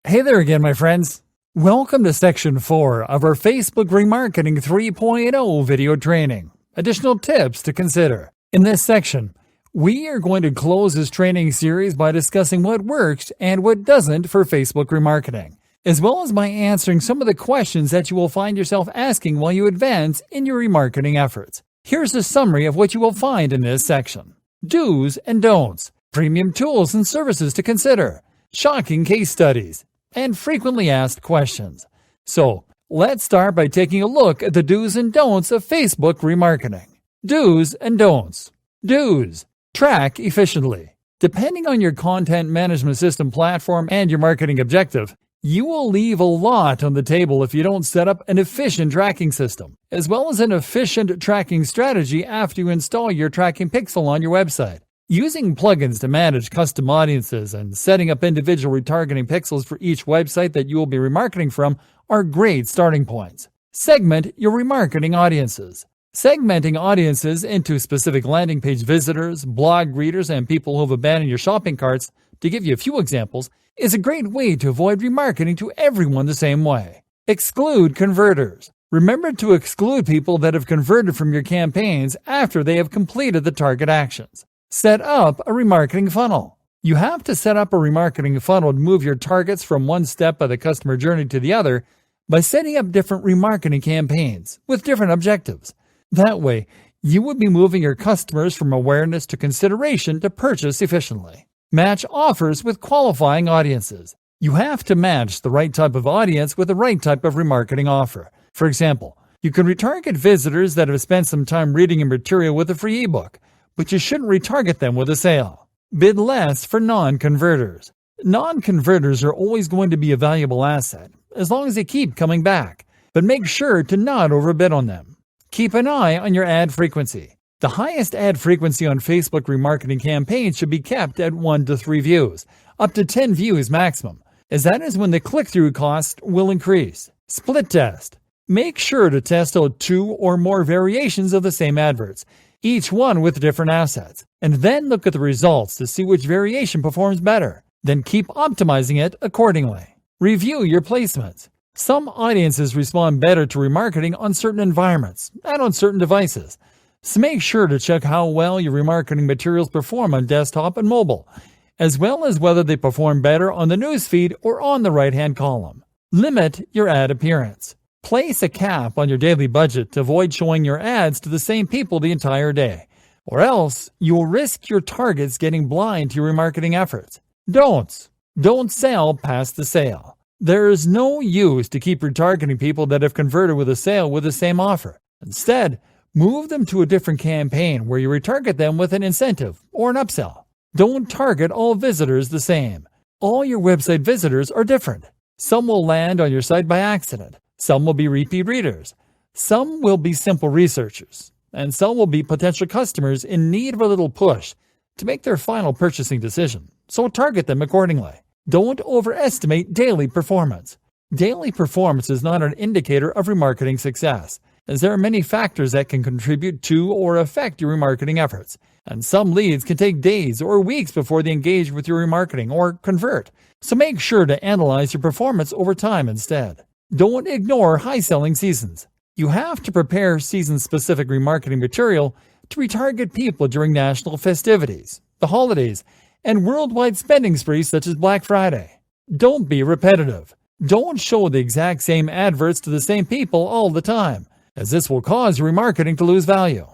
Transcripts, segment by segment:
Hey there again, my friends. Welcome to Section 4 of our Facebook Remarketing 3.0 video training. Additional tips to consider. In this section, we are going to close this training series by discussing what works and what doesn't for Facebook remarketing, as well as by answering some of the questions that you will find yourself asking while you advance in your remarketing efforts. Here's a summary of what you will find in this section. Do's and don'ts, premium tools and services to consider, shocking case studies, and frequently asked questions. So, let's start by taking a look at the do's and don'ts of Facebook remarketing. Do's and don'ts. Do's. Track efficiently. Depending on your content management system platform and your marketing objective, you will leave a lot on the table if you don't set up an efficient tracking system, as well as an efficient tracking strategy after you install your tracking pixel on your website. Using plugins to manage custom audiences and setting up individual retargeting pixels for each website that you will be remarketing from are great starting points. Segment your remarketing audiences. Segmenting audiences into specific landing page visitors, blog readers, and people who have abandoned your shopping carts, to give you a few examples, is a great way to avoid remarketing to everyone the same way. Exclude converters. Remember to exclude people that have converted from your campaigns after they have completed the target actions. Set up a remarketing funnel. You have to set up a remarketing funnel to move your targets from one step of the customer journey to the other by setting up different remarketing campaigns with different objectives. That way, you would be moving your customers from awareness to consideration to purchase efficiently. Match offers with qualifying audiences. You have to match the right type of audience with the right type of remarketing offer. For example, you can retarget visitors that have spent some time reading your material with a free ebook, but you shouldn't retarget them with a sale. Bid less for non-converters. Non-converters are always going to be a valuable asset, as long as they keep coming back, but make sure to not overbid on them. Keep an eye on your ad frequency. The highest ad frequency on Facebook remarketing campaigns should be kept at 1 to 3 views, up to 10 views maximum, as that is when the click-through cost will increase. Split test. Make sure to test out 2 or more variations of the same adverts, each one with different assets, and then look at the results to see which variation performs better. Then keep optimizing it accordingly. Review your placements. Some audiences respond better to remarketing on certain environments and on certain devices, so make sure to check how well your remarketing materials perform on desktop and mobile, as well as whether they perform better on the newsfeed or on the right-hand column. Limit your ad appearance. Place a cap on your daily budget to avoid showing your ads to the same people the entire day, or else you will risk your targets getting blind to your remarketing efforts. Don'ts. Don't sell past the sale. There is no use to keep retargeting people that have converted with a sale with the same offer. Instead, move them to a different campaign where you retarget them with an incentive or an upsell. Don't target all visitors the same. All your website visitors are different. Some will land on your site by accident. Some will be repeat readers. Some will be simple researchers. And some will be potential customers in need of a little push to make their final purchasing decision. So target them accordingly. Don't overestimate daily performance. Daily performance is not an indicator of remarketing success, as there are many factors that can contribute to or affect your remarketing efforts. And some leads can take days or weeks before they engage with your remarketing or convert. So make sure to analyze your performance over time instead. Don't ignore high-selling seasons. You have to prepare season-specific remarketing material to retarget people during national festivities, the holidays, and worldwide spending sprees such as Black Friday. Don't be repetitive. Don't show the exact same adverts to the same people all the time, as this will cause your remarketing to lose value.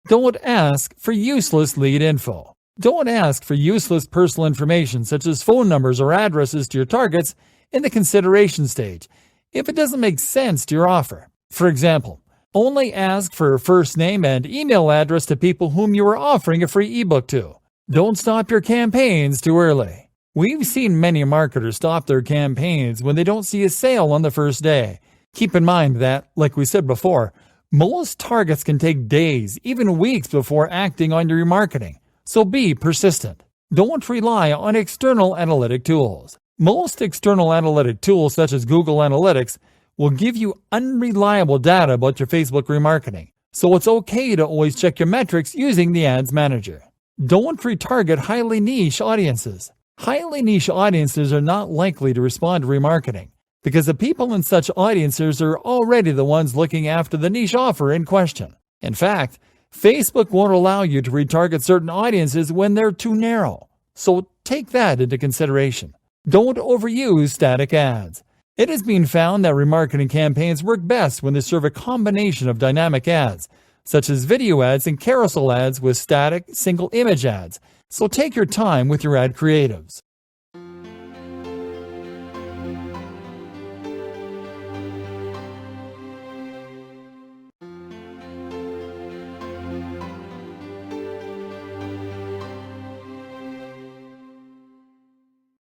Don't ask for useless lead info. Don't ask for useless personal information such as phone numbers or addresses to your targets in the consideration stage if it doesn't make sense to your offer. For example, only ask for a first name and email address to people whom you are offering a free ebook to. Don't stop your campaigns too early. We've seen many marketers stop their campaigns when they don't see a sale on the first day. Keep in mind that, like we said before, most targets can take days, even weeks before acting on your remarketing, so be persistent. Don't rely on external analytic tools. Most external analytic tools, such as Google Analytics, will give you unreliable data about your Facebook remarketing, so it's okay to always check your metrics using the Ads Manager. Don't retarget highly niche audiences. Highly niche audiences are not likely to respond to remarketing because the people in such audiences are already the ones looking after the niche offer in question. In fact, Facebook won't allow you to retarget certain audiences when they're too narrow. So take that into consideration. Don't overuse static ads. It has been found that remarketing campaigns work best when they serve a combination of dynamic ads, such as video ads and carousel ads with static, single image ads. So take your time with your ad creatives.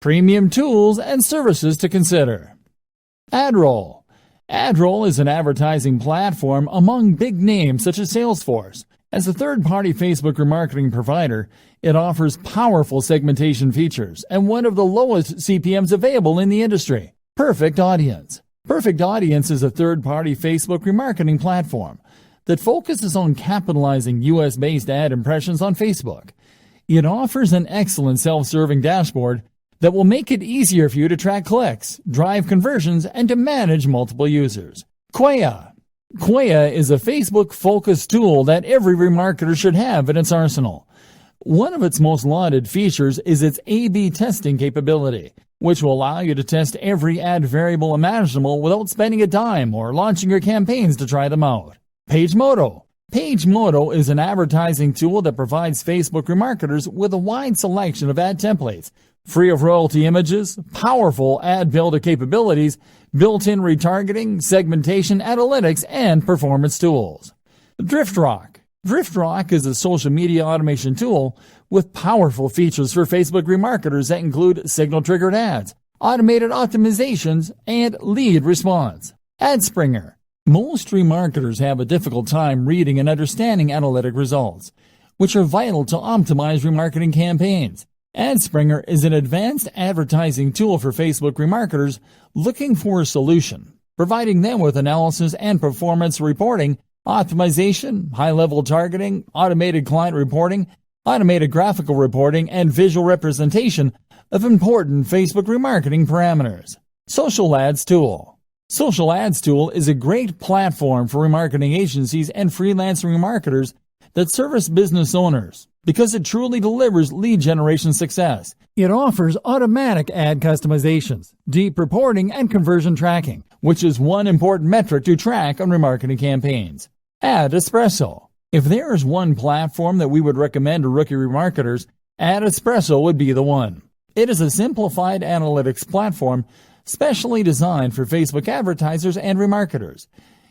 Premium tools and services to consider. AdRoll. AdRoll is an advertising platform among big names such as Salesforce. As a third-party Facebook remarketing provider, it offers powerful segmentation features and one of the lowest CPMs available in the industry. Perfect Audience. Perfect Audience is a third-party Facebook remarketing platform that focuses on capitalizing US-based ad impressions on Facebook. It offers an excellent self-serving dashboard that will make it easier for you to track clicks, drive conversions, and to manage multiple users. Chahiye. Chahiye is a Facebook-focused tool that every remarketer should have in its arsenal. One of its most lauded features is its A/B testing capability, which will allow you to test every ad variable imaginable without spending a dime or launching your campaigns to try them out. PageModo. PageModo is an advertising tool that provides Facebook remarketers with a wide selection of ad templates, free of royalty images, powerful ad builder capabilities, built-in retargeting, segmentation, analytics, and performance tools. DriftRock. DriftRock is a social media automation tool with powerful features for Facebook remarketers that include signal-triggered ads, automated optimizations, and lead response. AdSpringer. Most remarketers have a difficult time reading and understanding analytic results, which are vital to optimize remarketing campaigns. AdSpringer is an advanced advertising tool for Facebook remarketers looking for a solution, providing them with analysis and performance reporting, optimization, high-level targeting, automated client reporting, automated graphical reporting, and visual representation of important Facebook remarketing parameters. Social Ads Tool. Social Ads Tool is a great platform for remarketing agencies and freelance remarketers that service business owners because it truly delivers lead generation success. It offers automatic ad customizations, deep reporting, and conversion tracking, which is one important metric to track on remarketing campaigns. Ad Espresso. If there is one platform that we would recommend to rookie remarketers, Ad Espresso would be the one. It is a simplified analytics platform specially designed for Facebook advertisers and remarketers,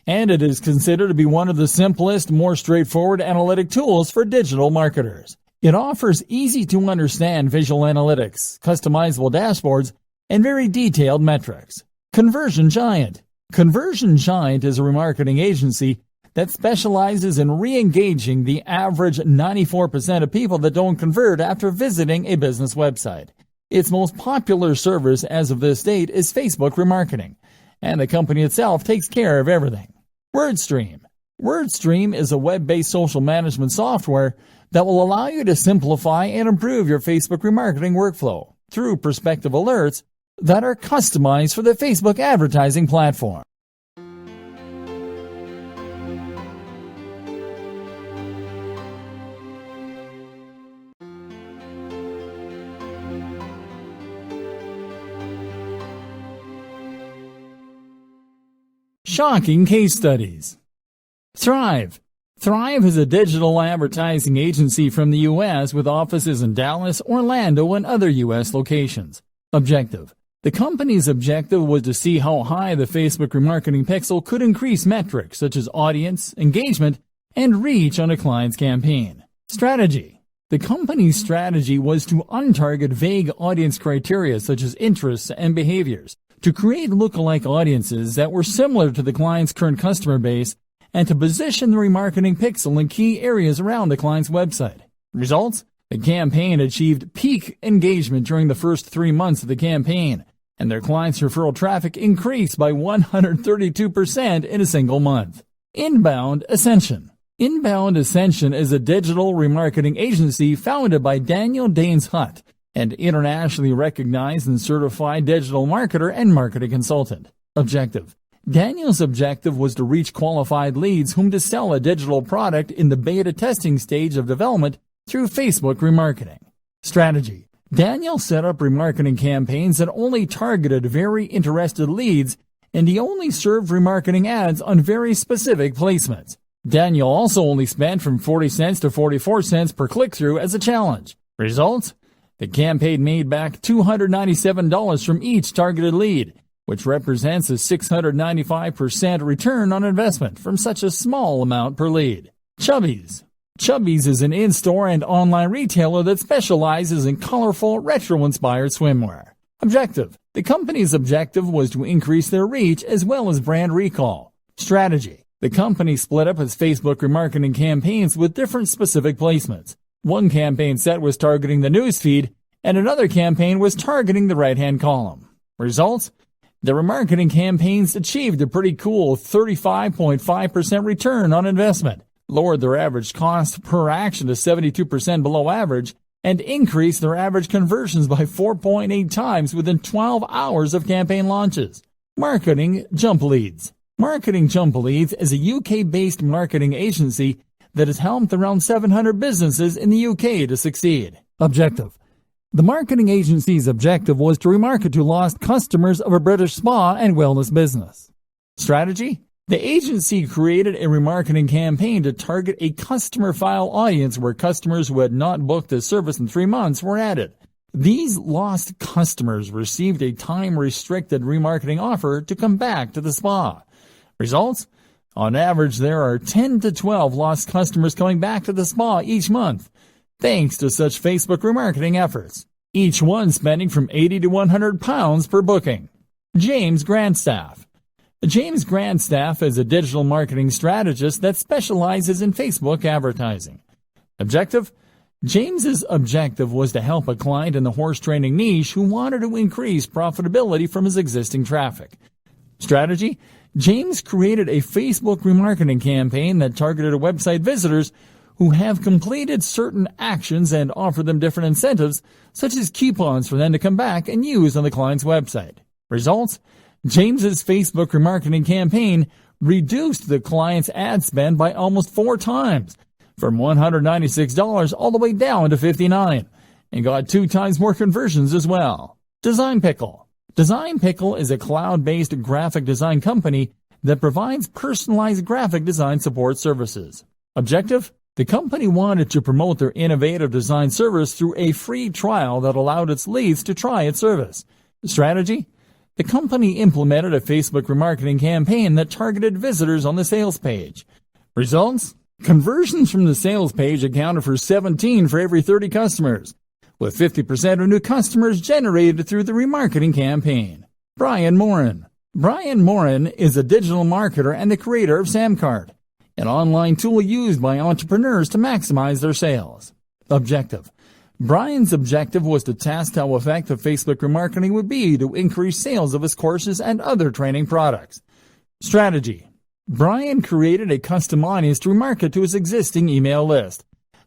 and it is considered to be one of the simplest, more straightforward analytic tools for digital marketers. It offers easy-to-understand visual analytics, customizable dashboards, and very detailed metrics. Conversion Giant. Conversion Giant is a remarketing agency that specializes in re-engaging the average 94% of people that don't convert after visiting a business website. Its most popular service as of this date is Facebook remarketing, and the company itself takes care of everything. WordStream. WordStream is a web-based social management software that will allow you to simplify and improve your Facebook remarketing workflow through prospective alerts that are customized for the Facebook advertising platform. Shocking case studies. Thrive. Thrive is a digital advertising agency from the U.S. with offices in Dallas, Orlando, and other U.S. locations. Objective. The company's objective was to see how high the Facebook remarketing pixel could increase metrics such as audience, engagement, and reach on a client's campaign. Strategy. The company's strategy was to untarget vague audience criteria such as interests and behaviors, to create lookalike audiences that were similar to the client's current customer base, and to position the remarketing pixel in key areas around the client's website. Results? The campaign achieved peak engagement during the first 3 months of the campaign, and their clients' referral traffic increased by 132% in a single month. Inbound Ascension. Inbound Ascension is a digital remarketing agency founded by Daniel Danes Hutt an internationally recognized and certified digital marketer and marketing consultant. Objective: Daniel's objective was to reach qualified leads whom to sell a digital product in the beta testing stage of development through Facebook remarketing. Strategy: Daniel set up remarketing campaigns that only targeted very interested leads, and he only served remarketing ads on very specific placements. Daniel also only spent from 40 cents to 44 cents per click-through as a challenge. Results: the campaign made back $297 from each targeted lead, which represents a 695% return on investment from such a small amount per lead. Chubbies. Chubbies is an in-store and online retailer that specializes in colorful, retro-inspired swimwear. Objective: the company's objective was to increase their reach as well as brand recall. Strategy: the company split up its Facebook remarketing campaigns with different specific placements. One campaign set was targeting the newsfeed, and another campaign was targeting the right-hand column. Results: the remarketing campaigns achieved a pretty cool 35.5% return on investment, lowered their average cost per action to 72% below average, and increased their average conversions by 4.8 times within 12 hours of campaign launches. Marketing Jump Leads. Marketing Jump Leads is a UK-based marketing agency that has helped around 700 businesses in the UK to succeed. Objective: the marketing agency's objective was to remarket to lost customers of a British spa and wellness business. Strategy: the agency created a remarketing campaign to target a customer file audience where customers who had not booked the service in 3 months were added. These lost customers received a time-restricted remarketing offer to come back to the spa. Results: on average, there are 10 to 12 lost customers coming back to the spa each month, thanks to such Facebook remarketing efforts, each one spending from £80 to £100 per booking. James Grandstaff. James Grandstaff is a digital marketing strategist that specializes in Facebook advertising. Objective: James's objective was to help a client in the horse training niche who wanted to increase profitability from his existing traffic. Strategy: James created a Facebook remarketing campaign that targeted website visitors who have completed certain actions and offered them different incentives, such as coupons for them to come back and use on the client's website. Results: James's Facebook remarketing campaign reduced the client's ad spend by almost 4 times, from $196 all the way down to $59, and got 2 times more conversions as well. Design Pickle. Design Pickle is a cloud-based graphic design company that provides personalized graphic design support services. Objective: the company wanted to promote their innovative design service through a free trial that allowed its leads to try its service. Strategy: the company implemented a Facebook remarketing campaign that targeted visitors on the sales page. Results: conversions from the sales page accounted for 17 for every 30 customers, with 50% of new customers generated through the remarketing campaign. Brian Morin. Brian Morin is a digital marketer and the creator of Samcart, an online tool used by entrepreneurs to maximize their sales. Objective: Brian's objective was to test how effective Facebook remarketing would be to increase sales of his courses and other training products. Strategy: Brian created a custom audience to remarket to his existing email list,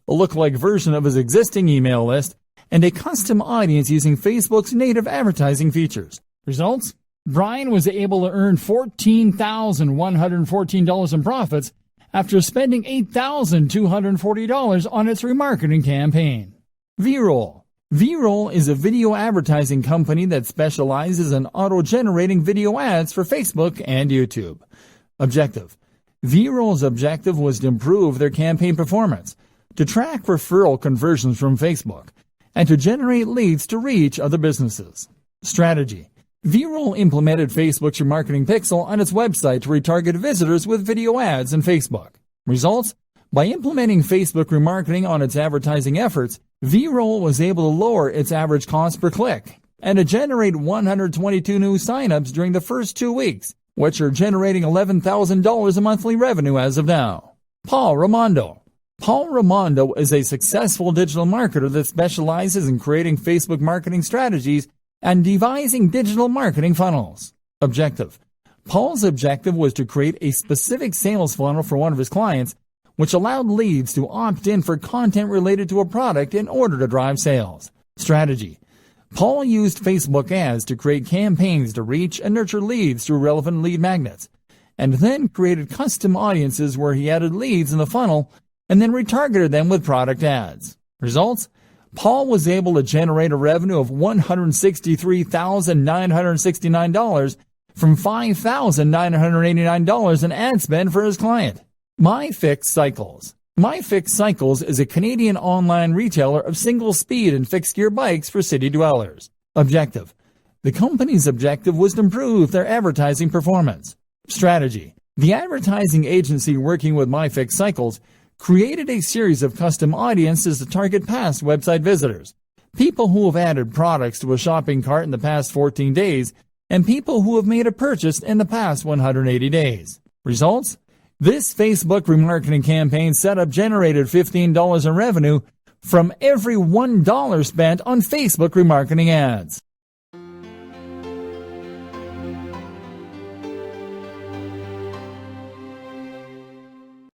a lookalike version of his existing email list, and a custom audience using Facebook's native advertising features. Results: Brian was able to earn $14,114 in profits after spending $8,240 on its remarketing campaign. V-Roll. V-Roll is a video advertising company that specializes in auto-generating video ads for Facebook and YouTube. Objective: V-Roll's objective was to improve their campaign performance, to track referral conversions from Facebook, and to generate leads to reach other businesses. Strategy: V-Roll implemented Facebook's remarketing pixel on its website to retarget visitors with video ads in Facebook. Results: by implementing Facebook remarketing on its advertising efforts, V-Roll was able to lower its average cost per click and to generate 122 new signups during the first 2 weeks, which are generating $11,000 in monthly revenue as of now. Paul Raimondo. Paul Raimondo is a successful digital marketer that specializes in creating Facebook marketing strategies and devising digital marketing funnels. Objective: Paul's objective was to create a specific sales funnel for one of his clients, which allowed leads to opt in for content related to a product in order to drive sales. Strategy. Paul used Facebook ads to create campaigns to reach and nurture leads through relevant lead magnets, and then created custom audiences where he added leads in the funnel and then retargeted them with product ads. Results? Paul was able to generate a revenue of $163,969 from $5,989 in ad spend for his client. MyFixCycles. MyFixCycles is a Canadian online retailer of single-speed and fixed-gear bikes for city dwellers. Objective. The company's objective was to improve their advertising performance. Strategy. The advertising agency working with MyFixCycles created a series of custom audiences to target past website visitors, people who have added products to a shopping cart in the past 14 days, and people who have made a purchase in the past 180 days. Results? This Facebook remarketing campaign setup generated $15 in revenue from every $1 spent on Facebook remarketing ads.